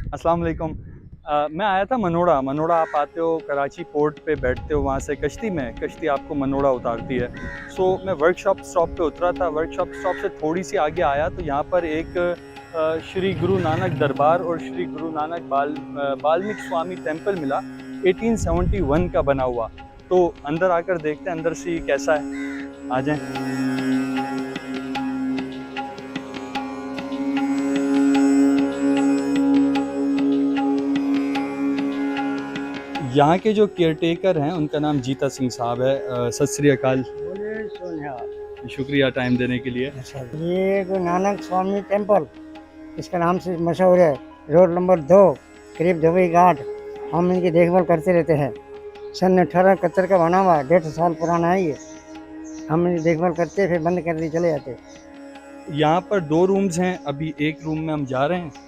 अस्सलाम वालेकुम। मैं आया था मनोड़ा। मनोड़ा आप आते हो, कराची पोर्ट पे बैठते हो, वहाँ से कश्ती आपको मनोड़ा उतारती है। मैं वर्कशॉप स्टॉप पे उतरा था। वर्कशॉप स्टॉप से थोड़ी सी आगे आया तो यहाँ पर एक श्री गुरु नानक दरबार और श्री गुरु नानक बाल्मीकि स्वामी टेम्पल मिला, 1871 का बना हुआ। तो अंदर आकर देखते हैं अंदर से कैसा है। आ जाएं। यहाँ के जो केयरटेकर हैं उनका नाम जीता सिंह साहब है। सत श्री अकाल। बोले सोनिया। शुक्रिया टाइम देने के लिए। अच्छा, ये गुरु नानक स्वामी टेम्पल इसका नाम से मशहूर है। रोड नंबर 2 करीब धोबी घाट। हम इनकी देखभाल करते रहते हैं। सन 1871 का बना हुआ, 150 साल पुराना है ये। हम इनकी देखभाल करते फिर बंद कर दी चले जाते। यहाँ पर 2 रूम्स हैं, अभी एक रूम में हम जा रहे हैं।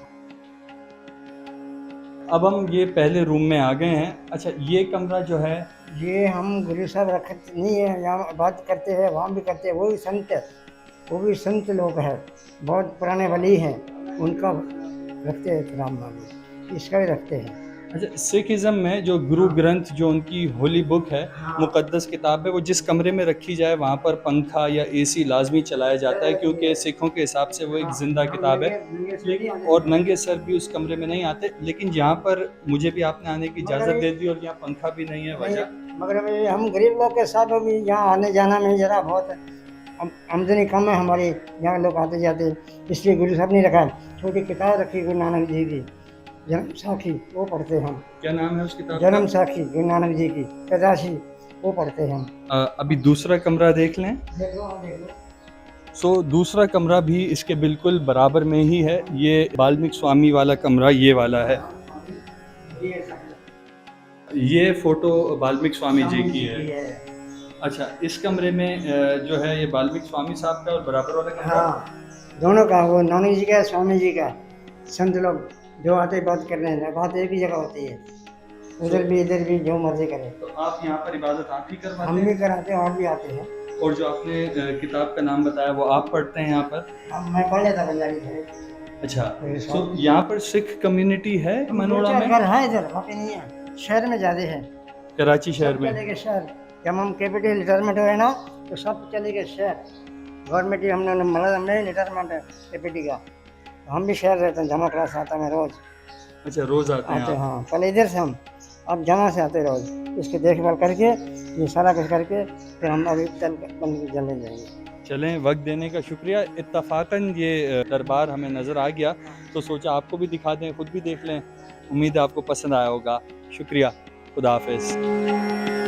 अब हम ये पहले रूम में आ गए हैं। अच्छा, ये कमरा जो है ये हम गुरु साहब रखते नहीं है, यहाँ बात करते हैं, वहाँ भी करते हैं। वो भी संत लोग हैं, बहुत पुराने वली हैं, उनका रखते हैं एहतराम में, इसका भी रखते हैं। अच्छा, सिखिज़्म में जो गुरु ग्रंथ, जो उनकी होली बुक है, मुक़द्दस किताब है, वो जिस कमरे में रखी जाए वहाँ पर पंखा या एसी लाजमी चलाया जाता है, क्योंकि सिखों के हिसाब से वो एक ज़िंदा किताब है। और नंगे सर भी उस कमरे में नहीं आते। लेकिन यहाँ पर मुझे भी आपने आने की इजाज़त दे दी और यहाँ पंखा भी नहीं है वजह। मगर हम गरीब लोग के साथ अभी यहाँ आने जाना में ज़रा बहुत आमदनी कम है हमारी, यहाँ लोग आते जाते, इसलिए गुरु साहब नहीं रखा। छोटी किताब रखी गुरु नानक जी की, जन्म साखी, वो पढ़ते हैं हम। क्या नाम है उस किताब जन्म का? साखी गुरु नानक जी की पैदाशी, वो पढ़ते हैं हम। अभी दूसरा कमरा देख लें। देख लो। दूसरा कमरा भी इसके बिल्कुल बराबर में ही है। ये बाल्मीकि स्वामी वाला कमरा ये वाला है। ये फोटो बाल्मीकि स्वामी जी की है। अच्छा, इस कमरे में जो है ये बाल्मीकि स्वामी साहब का और बराबर वाला कमरा। हाँ, दोनों का, वो नानक जी का, स्वामी जी का। संत लोग जो आते बात करने हैं, बात एक ही जगह होती है, उधर भी इधर भी, जो मर्जी करें। तो आप यहाँ पर इबादत आप ही करवाते हम हैं? भी कराते हैं और भी आते हैं। और जो आपने किताब का नाम बताया वो आप पढ़ते हैं यहाँ पर? मैं पढ़ लेता पंजाबी से। अच्छा, यहाँ पर सिख कम्युनिटी है मनोड़ा में? घर है इधर, वहाँ पे नहीं है, शहर में ज्यादा है। कराची शहर में? चले गए शहर, जब हम कैपिटल रिटायरमेंट हुए ना तो सब चले गए शहर। गवर्नमेंट ही हमने मतलब हमने रिटायरमेंट है कैपिटल का, हम भी शहर रहते हैं। जमा क्लास आता है रोज। अच्छा, रोज आते हैं आप? हाँ, पहले इधर से हम, अब जमा से आते रोज। इसकी देखभाल करके, ये सारा कुछ करके, फिर हम अभी बंद जलने जाएंगे। चलें, वक्त देने का शुक्रिया। इत्तफ़ाक़न ये दरबार हमें नज़र आ गया तो सोचा आपको भी दिखा दें, ख़ुद भी देख लें। उम्मीद है आपको पसंद आया होगा। शुक्रिया, खुदा हाफ़िज़।